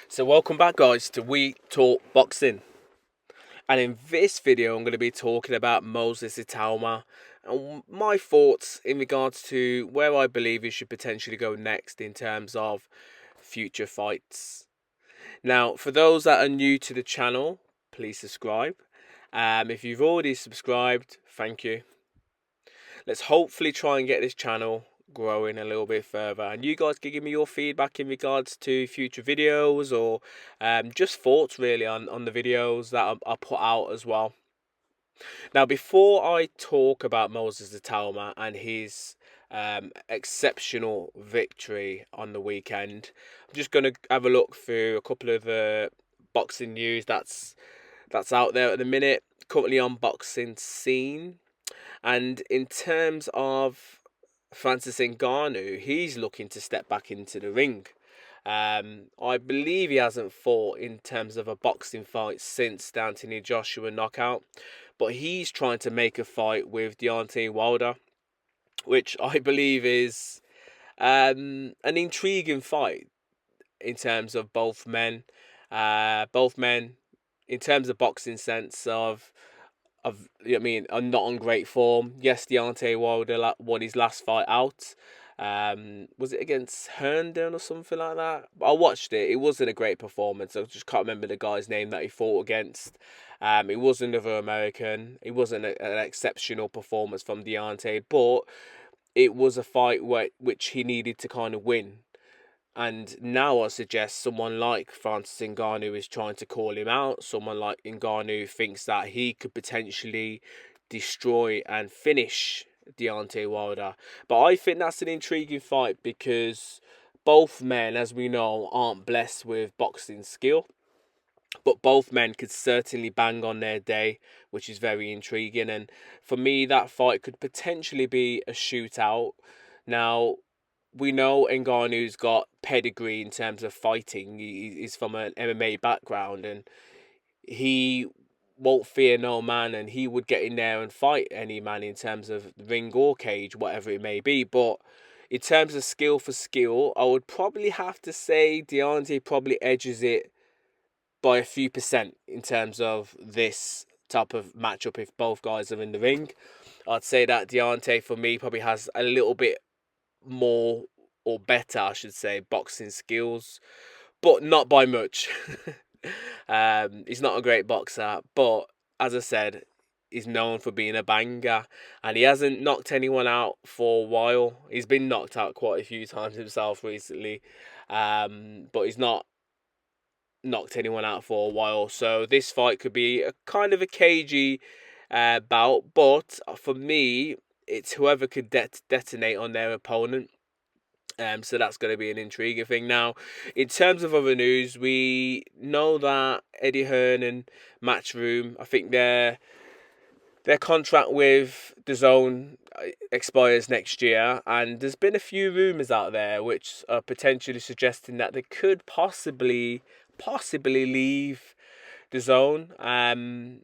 So welcome back guys to We Talk Boxing, and in this video I'm going to be talking about Moses Itauma and my thoughts in regards to where I believe he should potentially go next in terms of future fights. Now, for those that are new to the channel, please subscribe. If you've already subscribed, thank you. Let's hopefully try and get this channel growing a little bit further, and you guys can give me your feedback in regards to future videos or just thoughts really on the videos that I put out as well. Now, before I talk about Moses Itauma and his exceptional victory on the weekend, I'm just going to have a look through a couple of the boxing news that's out there at the minute, currently on Boxing Scene. And in terms of Francis Ngannou, he's looking to step back into the ring. I believe he hasn't fought in terms of a boxing fight since the Anthony Joshua knockout, but he's trying to make a fight with Deontay Wilder, which I believe is an intriguing fight in terms of both men. Both men, in terms of boxing sense of are not on great form. Yes, Deontay Wilder won his last fight out. Was it against Herndon or something like that? I watched it. It wasn't a great performance. I just can't remember the guy's name that he fought against. It was another American. It wasn't an exceptional performance from Deontay, but it was a fight which he needed to kind of win. And now I suggest someone like Francis Ngannou is trying to call him out. Someone like Ngannou thinks that he could potentially destroy and finish Deontay Wilder. But I think that's an intriguing fight because both men, as we know, aren't blessed with boxing skill. But both men could certainly bang on their day, which is very intriguing. And for me, that fight could potentially be a shootout. Now, we know Ngannou's got pedigree in terms of fighting. He's from an MMA background, and he won't fear no man, and he would get in there and fight any man in terms of ring or cage, whatever it may be. But in terms of skill for skill, I would probably have to say Deontay probably edges it by a few percent in terms of this type of matchup if both guys are in the ring. I'd say that Deontay, for me, probably has a little bit more, or better I should say, boxing skills, but not by much. He's not a great boxer, but as I said, he's known for being a banger, and he hasn't knocked anyone out for a while. He's been knocked out quite a few times himself recently, but he's not knocked anyone out for a while. So this fight could be a kind of a cagey bout, but for me, it's whoever could detonate on their opponent. So that's going to be an intriguing thing. Now, in terms of other news, we know that Eddie Hearn and Matchroom, I think their contract with DAZN expires next year, and there's been a few rumours out there which are potentially suggesting that they could possibly leave DAZN.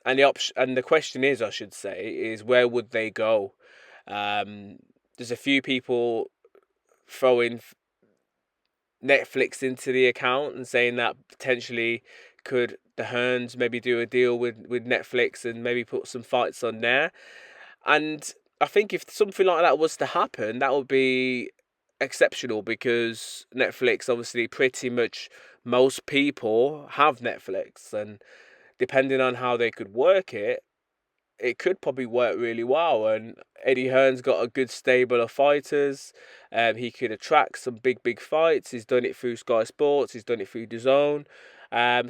And the question is, I should say, is where would they go? There's a few people throwing Netflix into the account and saying that potentially could the Hearns maybe do a deal with Netflix and maybe put some fights on there. And I think if something like that was to happen, that would be exceptional because Netflix, obviously, pretty much most people have Netflix, and depending on how they could work it, it could probably work really well. And Eddie Hearn's got a good stable of fighters. He could attract some big fights. He's done it through Sky Sports. He's done it through DAZN.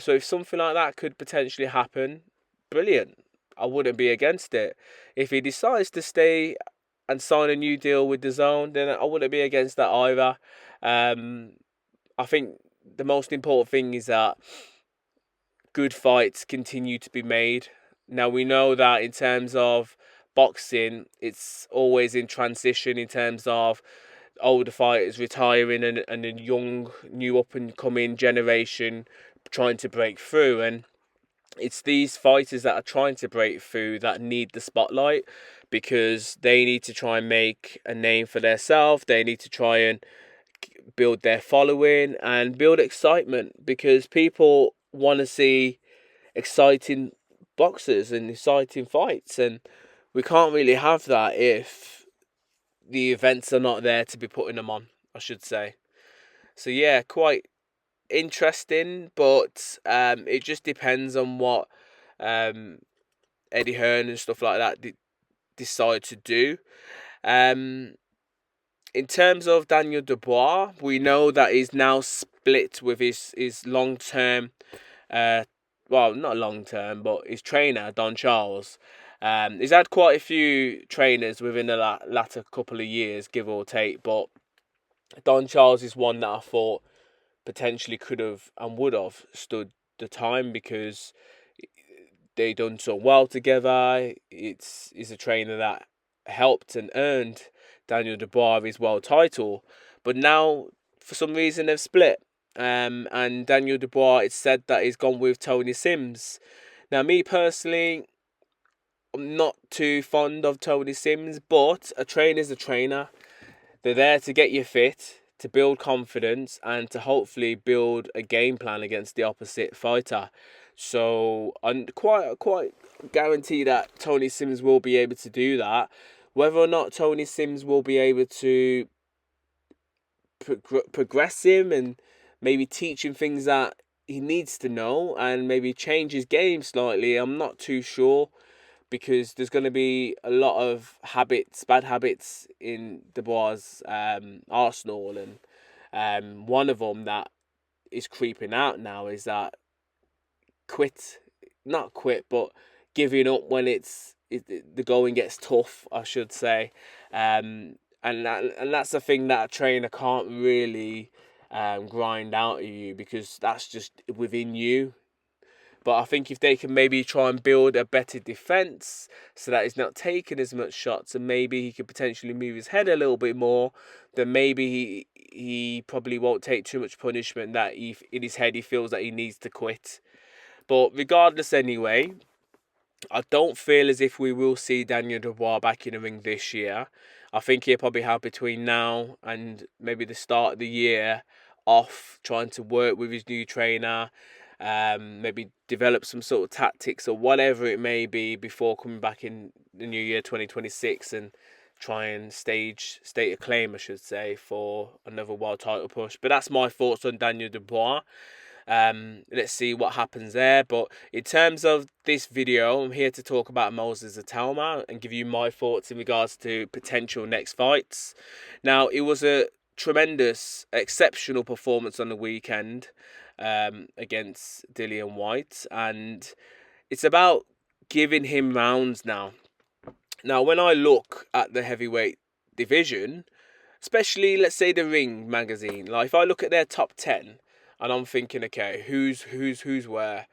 So if something like that could potentially happen, brilliant. I wouldn't be against it. If he decides to stay and sign a new deal with DAZN, then I wouldn't be against that either. I think the most important thing is that good fights continue to be made. Now, we know that in terms of boxing, it's always in transition in terms of older fighters retiring and a young, new up-and-coming generation trying to break through. And it's these fighters that are trying to break through that need the spotlight because they need to try and make a name for themselves. They need to try and build their following and build excitement, because people want to see exciting boxers and exciting fights, and we can't really have that if the events are not there to be putting them on, I should say. So yeah, quite interesting, but it just depends on what Eddie Hearn and stuff like that decide to do. In terms of Daniel Dubois, we know that he's now split with his long term, well, not long term, but his trainer Don Charles. He's had quite a few trainers within the latter couple of years, give or take, but Don Charles is one that I thought potentially could have and would have stood the time, because they done so well together. He's a trainer that helped and earned Daniel Dubois his world title, but now for some reason they've split. And Daniel Dubois, it's said that he's gone with Tony Sims. Now, me personally, I'm not too fond of Tony Sims, but a trainer's a trainer. They're there to get you fit, to build confidence, and to hopefully build a game plan against the opposite fighter. So I'm quite guarantee that Tony Sims will be able to do that. Whether or not Tony Sims will be able to progress him and maybe teach him things that he needs to know and maybe change his game slightly, I'm not too sure, because there's going to be a lot of bad habits in Dubois' arsenal, and one of them that is creeping out now is that not quit, but giving up when the going gets tough, I should say, and that's a thing that a trainer can't really grind out of you, because that's just within you. But I think if they can maybe try and build a better defence so that he's not taking as much shots, and maybe he could potentially move his head a little bit more, then maybe he probably won't take too much punishment that in his head he feels that he needs to quit. But regardless anyway, I don't feel as if we will see Daniel Dubois back in the ring this year. I think he'll probably have between now and maybe the start of the year off, trying to work with his new trainer, maybe develop some sort of tactics or whatever it may be before coming back in the new year 2026 and try and state a claim, I should say, for another world title push. But that's my thoughts on Daniel Dubois. Let's see what happens there. But in terms of this video, I'm here to talk about Moses Itauma and give you my thoughts in regards to potential next fights. Now, it was a tremendous, exceptional performance on the weekend against Dillian White, and it's about giving him rounds now. Now, when I look at the heavyweight division, especially, let's say, the Ring magazine, like if I look at their top 10 and I'm thinking, okay, who's where,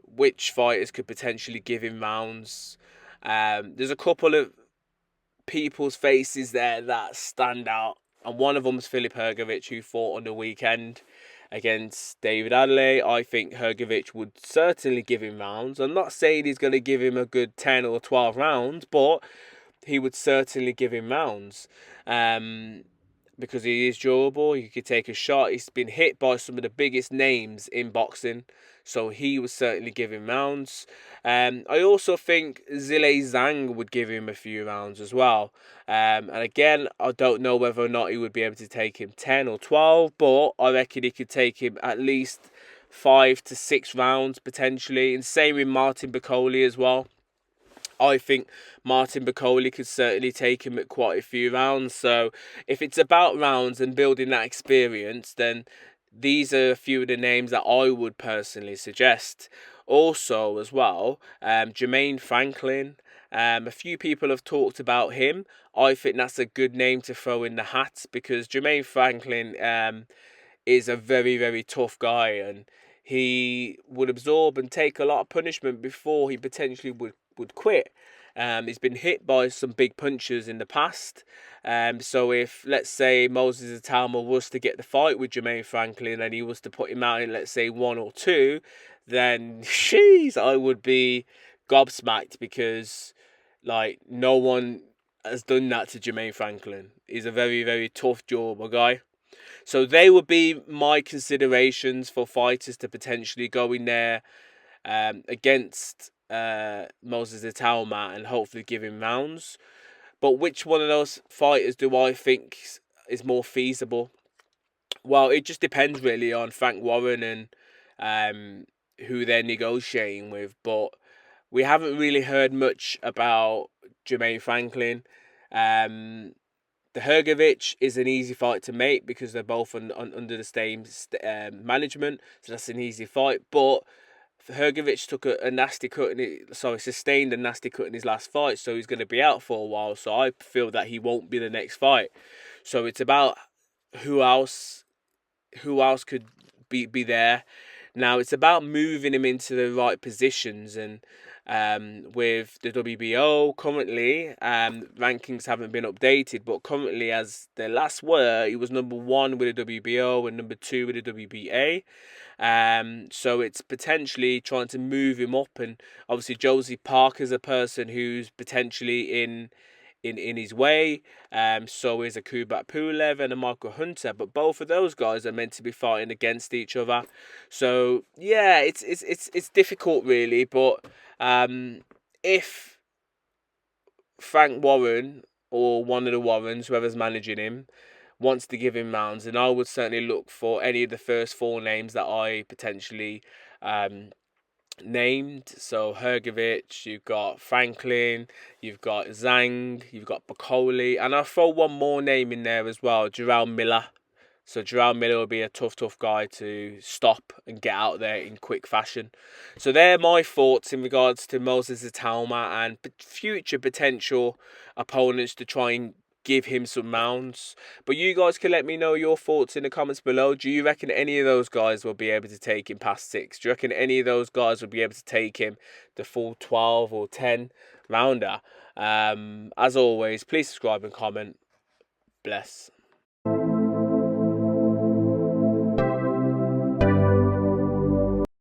which fighters could potentially give him rounds, there's a couple of people's faces there that stand out, and one of them is Filip Hrgović, who fought on the weekend against David Adelaide. I think Hrgović would certainly give him rounds. I'm not saying he's going to give him a good 10 or 12 rounds, but he would certainly give him rounds. Because he is durable, he could take a shot. He's been hit by some of the biggest names in boxing, so he would certainly give him rounds. I also think Zhilei Zhang would give him a few rounds as well. And again, I don't know whether or not he would be able to take him 10 or 12, but I reckon he could take him at least 5 to 6 rounds potentially. And same with Martin Bakole as well. I think Martin Bakole could certainly take him at quite a few rounds. So if it's about rounds and building that experience, then these are a few of the names that I would personally suggest. Also, as well, Jermaine Franklin. A few people have talked about him. I think that's a good name to throw in the hat, because Jermaine Franklin is a very, very tough guy, and he would absorb and take a lot of punishment before he potentially would quit. He's been hit by some big punches in the past. So if, let's say, Moses Itauma was to get the fight with Jermaine Franklin and he was to put him out in, let's say, 1 or 2, then, jeez, I would be gobsmacked, because, like, no one has done that to Jermaine Franklin. He's a very, very tough jawbone guy. So they would be my considerations for fighters to potentially go in there against Moses Itauma and hopefully give him rounds. But which one of those fighters do I think is more feasible? Well, it just depends really on Frank Warren and who they're negotiating with. But we haven't really heard much about Jermaine Franklin. The Hrgovic is an easy fight to make because they're both under the same management, so that's an easy fight. But Hrgovic took a nasty cut sustained a nasty cut in his last fight, so he's going to be out for a while. So I feel that he won't be the next fight. So it's about who else could be there. Now it's about moving him into the right positions, and with the WBO currently, rankings haven't been updated, but currently as the last were, he was number 1 with the WBO and number 2 with the WBA. So it's potentially trying to move him up, and obviously Josie Parker's a person who's potentially in his way. So is a Kubrat Pulev and a Michael Hunter, but both of those guys are meant to be fighting against each other. So yeah, it's difficult really, but if Frank Warren or one of the Warrens, whoever's managing him, wants to give him rounds, then I would certainly look for any of the first 4 names that I potentially named. So Hrgovic, you've got Franklin, you've got Zhang, you've got Bacoli, and I'll throw one more name in there as well, Jarrell Miller. So Jarrell Miller will be a tough guy to stop and get out there in quick fashion. So they're my thoughts in regards to Moses Itauma and future potential opponents to try and give him some rounds. But you guys can let me know your thoughts in the comments below. Do you reckon any of those guys will be able to take him past 6? Do you reckon any of those guys will be able to take him the full 12 or 10 rounder? As always, please subscribe and comment. Bless.